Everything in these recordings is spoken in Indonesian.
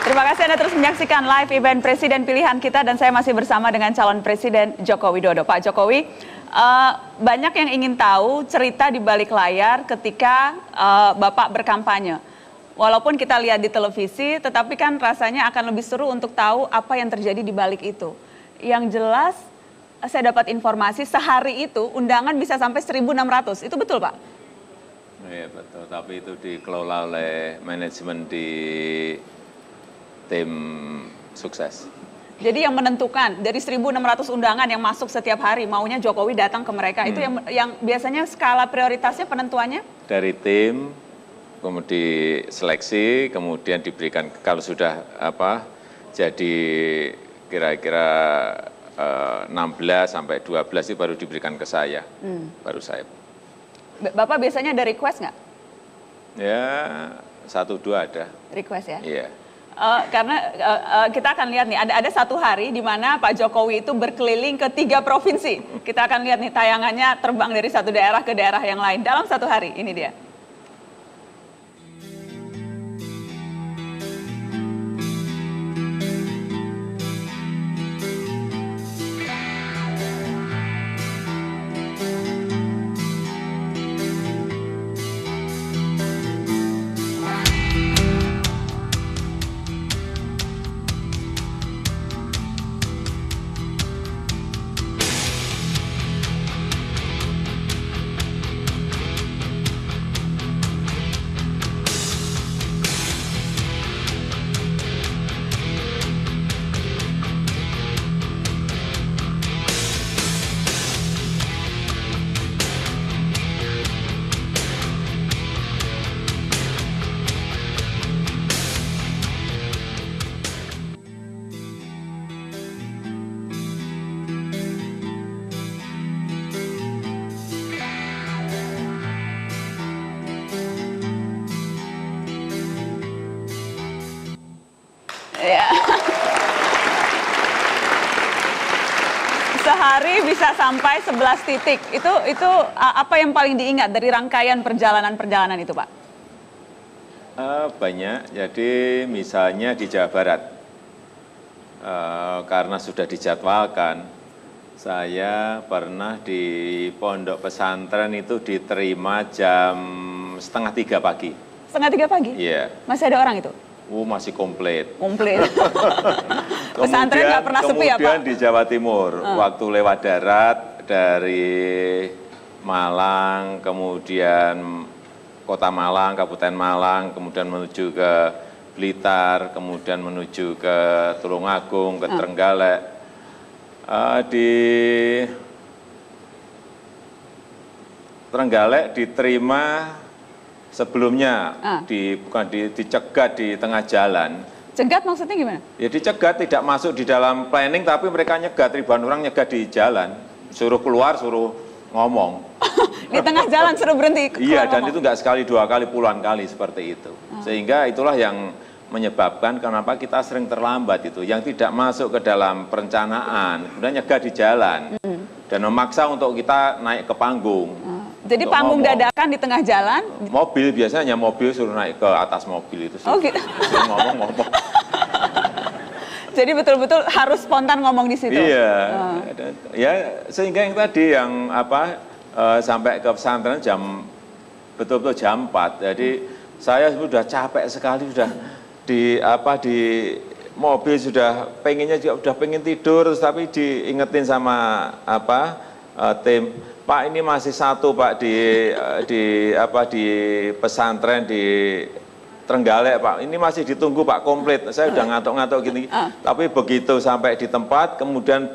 Terima kasih Anda terus menyaksikan live event Presiden Pilihan kita dan saya masih bersama dengan calon Presiden Joko Widodo. Pak Jokowi, banyak yang ingin tahu cerita di balik layar ketika Bapak berkampanye. Walaupun kita lihat di televisi, tetapi kan rasanya akan lebih seru untuk tahu apa yang terjadi di balik itu. Yang jelas, saya dapat informasi sehari itu undangan bisa sampai 1.600. Itu betul, Pak? Iya betul, tapi itu dikelola oleh manajemen di tim sukses. Jadi yang menentukan dari 1.600 undangan yang masuk setiap hari, maunya Jokowi datang ke mereka, itu yang biasanya skala prioritasnya penentuannya? Dari tim, kemudian seleksi, kemudian diberikan, kalau sudah jadi kira-kira 16 sampai 12 itu baru diberikan ke saya, baru saya. Bapak biasanya ada request nggak? Ya, 1-2 ada. Request ya? Iya. Karena kita akan lihat nih, ada satu hari di mana Pak Jokowi itu berkeliling ke 3 provinsi. Kita akan lihat nih tayangannya terbang dari satu daerah ke daerah yang lain dalam satu hari. Ini dia. Ya. Sehari bisa sampai 11 titik. Itu apa yang paling diingat dari rangkaian perjalanan itu, Pak? Banyak. Jadi misalnya di Jawa Barat, karena sudah dijadwalkan, saya pernah di pondok pesantren itu diterima jam 2:30 pagi. 2:30 pagi? Iya. Masih ada orang itu? Masih komplit. Komplit. Pesantren nggak pernah sepi ya, Pak? Kemudian di Jawa Timur, waktu lewat darat dari Malang, kemudian Kota Malang, Kabupaten Malang, kemudian menuju ke Blitar, kemudian menuju ke Tulungagung, ke Trenggalek. Di Trenggalek diterima sebelumnya, bukan dicegat di tengah jalan. Cegat maksudnya gimana? Ya dicegat, tidak masuk di dalam planning, tapi mereka nyegat, ribuan orang nyegat di jalan. Suruh keluar, suruh ngomong. Di tengah jalan suruh berhenti? Iya, dan itu nggak sekali, 2 kali, puluhan kali seperti itu. Sehingga itulah yang menyebabkan kenapa kita sering terlambat itu. Yang tidak masuk ke dalam perencanaan, kemudian nyegat di jalan. Dan memaksa untuk kita naik ke panggung. Jadi panggung dadakan di tengah jalan? Mobil, biasanya mobil suruh naik ke atas mobil itu. Oh gitu? Suruh ngomong-ngomong. Jadi betul-betul harus spontan ngomong di situ? Iya. Ya, sehingga yang tadi yang sampai ke pesantren betul-betul jam 4. Jadi saya sudah capek sekali, sudah di mobil sudah pengennya juga udah pengen tidur, tapi diingetin sama tim, Pak ini masih satu Pak di pesantren di Trenggalek Pak, ini masih ditunggu Pak komplit. Saya udah ngantuk-ngantuk gini, tapi begitu sampai di tempat, kemudian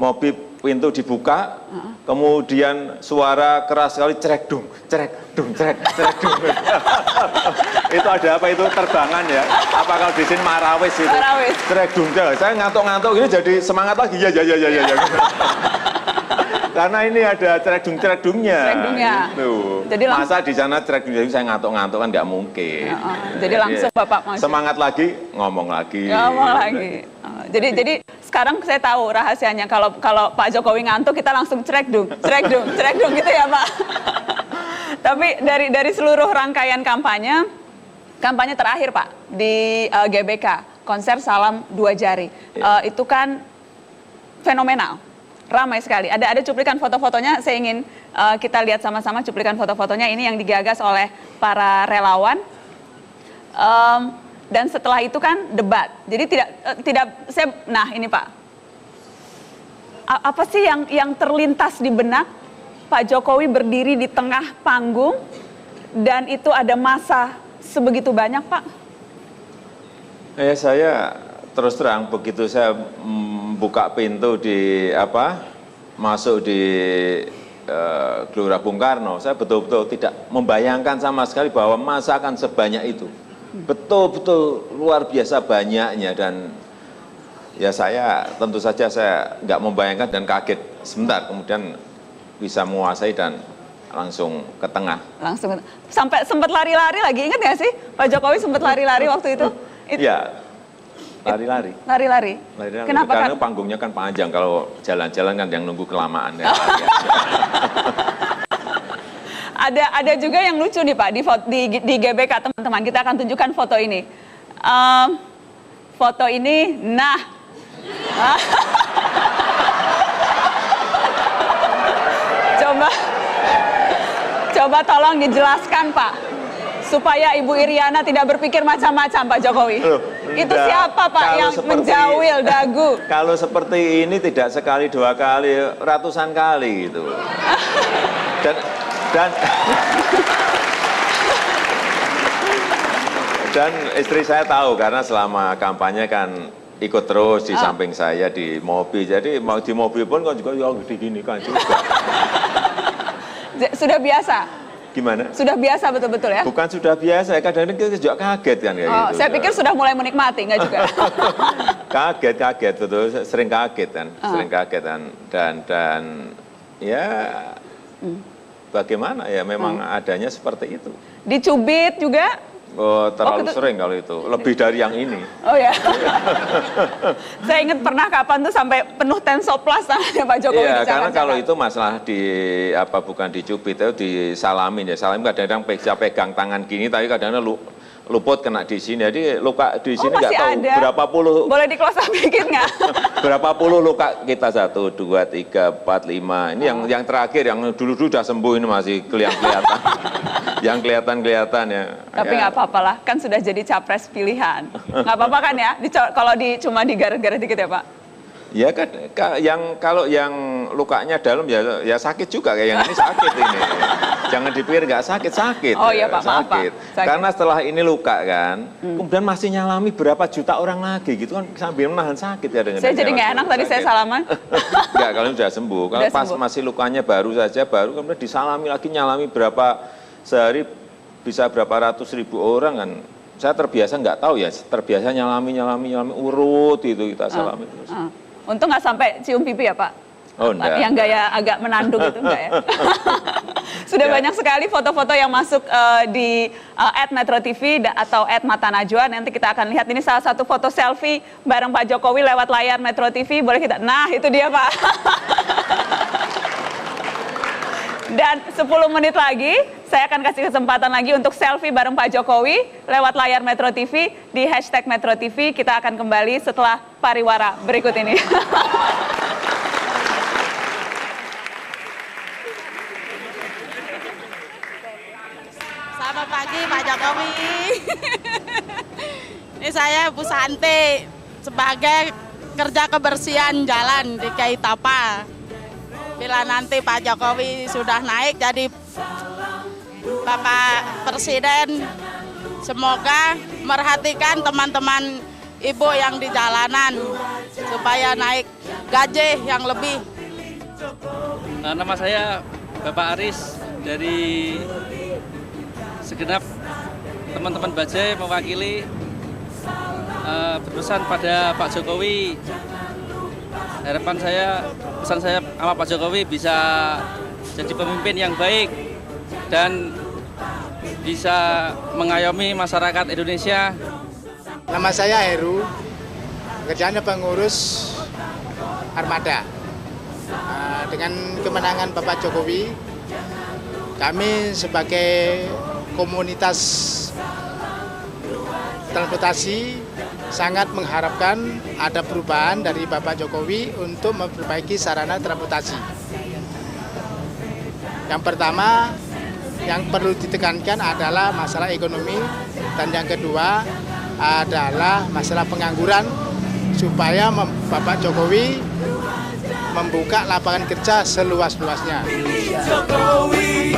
mobil pintu dibuka, kemudian suara keras sekali cerek dung, dung. Itu ada apa itu terbangan ya? Apa kalau di sini marawis itu? Marawis. Cerek dung. Saya ngantuk-ngantuk ini jadi semangat lagi ya. Karena ini ada cerek dungnya. Cerek dungnya. Gitu. Jadi masa di sana cerek dung saya ngantuk-ngantuk kan nggak mungkin. Jadi langsung Bapak masuk. Semangat lagi, ngomong lagi. Jadi sekarang saya tahu rahasianya kalau Pak Jokowi ngantuk kita langsung cerek dung gitu ya Pak. Tapi dari seluruh rangkaian kampanye terakhir Pak di GBK, konser Salam Dua Jari. Itu kan fenomenal, ramai sekali. Ada cuplikan foto-fotonya, saya ingin kita lihat sama-sama cuplikan foto-fotonya ini yang digagas oleh para relawan. Dan setelah itu kan debat. Jadi nah ini Pak, apa sih yang terlintas di benak Pak Jokowi berdiri di tengah panggung dan itu ada massa sebegitu banyak, Pak? Ya, saya terus terang begitu saya buka pintu masuk di Gelora Bung Karno, saya betul-betul tidak membayangkan sama sekali bahwa massa akan sebanyak itu. Betul-betul luar biasa banyaknya, dan ya saya tentu saja saya nggak membayangkan dan kaget sebentar, kemudian bisa menguasai dan langsung ke tengah. Langsung sampai sempat lari-lari lagi, ingat nggak sih Pak Jokowi sempat lari-lari waktu itu? Iya, lari-lari. Lari-lari. Kenapa? Karena panggungnya kan panjang, kalau jalan-jalan kan yang nunggu kelamaan. Ya. Ada juga yang lucu nih Pak di GBK, teman-teman. Kita akan tunjukkan foto ini. Foto ini, nah. Coba tolong dijelaskan Pak, supaya Ibu Iriana tidak berpikir macam-macam Pak Jokowi. Itu siapa Pak yang menjawil dagu? Kalau seperti ini tidak sekali, dua kali, ratusan kali gitu. Dan istri saya tahu karena selama kampanye kan ikut terus di samping saya di mobil. Jadi mau di mobil pun kan juga ya gini kan juga. Sudah biasa? Gimana? Sudah biasa betul-betul ya? Bukan sudah biasa, kadang-kadang kita juga kaget kan kayak gitu. Saya pikir sudah mulai menikmati, enggak juga? Kaget betul, sering kaget kan, dan ya bagaimana ya, memang adanya seperti itu. Dicubit juga? Oh, terlalu sering kalau itu, lebih dari yang ini. Oh ya. Saya ingat pernah kapan tuh sampai penuh Tensoplast Pak Jokowi. Iya, karena kalau itu masalah bukan dicubit, itu disalamin ya. Salamin kadang-kadang pegang tangan gini, tapi kadang-kadang luput kena di sini. Jadi luka di sini nggak tahu ada. Berapa puluh. Boleh di close up dikit nggak? Berapa puluh luka kita, 1, 2, 3, 4, 5. Ini yang terakhir, yang dulu sudah sembuh ini masih kelihatan. Yang kelihatan ya. Tapi nggak apa-apa lah, kan sudah jadi capres pilihan. Nggak apa-apa kan ya, kalau cuma digaret-garet dikit ya Pak? Ya kan, kalau yang lukanya dalam ya sakit juga, kayak yang ini sakit ini. Jangan dipikir nggak sakit. Oh iya Pak, maaf Pak. Sakit. Karena setelah ini luka kan, kemudian masih nyalami berapa juta orang lagi gitu kan, sambil menahan sakit ya dengan. Saya jadi nggak enak tadi saya salaman. Enggak, kalau sudah sembuh. Kalau pas masih lukanya baru kemudian disalami lagi, nyalami sehari bisa berapa ratus ribu orang kan. Saya terbiasa nggak tahu ya, terbiasa nyalami urut itu kita salami terus. Untung nggak sampai cium pipi ya Pak? Oh enggak. Yang gaya agak menanduk itu enggak ya? Sudah banyak sekali foto-foto yang masuk di @metro_tv atau @matanajwa. Nanti kita akan lihat, ini salah satu foto selfie bareng Pak Jokowi lewat layar Metro TV. Boleh kita? Nah itu dia Pak. Dan 10 menit lagi, saya akan kasih kesempatan lagi untuk selfie bareng Pak Jokowi lewat layar Metro TV di #MetroTV. Kita akan kembali setelah pariwara berikut ini. Selamat pagi Pak Jokowi. Ini saya Bu Santi sebagai kerja kebersihan jalan di Kaitapa. Bila nanti Pak Jokowi sudah naik jadi Bapak Presiden, semoga merhatikan teman-teman ibu yang di jalanan supaya naik gaji yang lebih. Nama saya Bapak Aris, dari segenap teman-teman Bajai mewakili berpesan pada Pak Jokowi. Harapan saya, pesan saya sama Pak Jokowi bisa jadi pemimpin yang baik dan bisa mengayomi masyarakat Indonesia. Nama saya Heru, pekerjaannya pengurus armada. Dengan kemenangan Bapak Jokowi, kami sebagai komunitas transportasi sangat mengharapkan ada perubahan dari Bapak Jokowi untuk memperbaiki sarana transportasi. Yang pertama, yang perlu ditekankan adalah masalah ekonomi, dan yang kedua adalah masalah pengangguran, supaya Bapak Jokowi membuka lapangan kerja seluas-luasnya. Jokowi.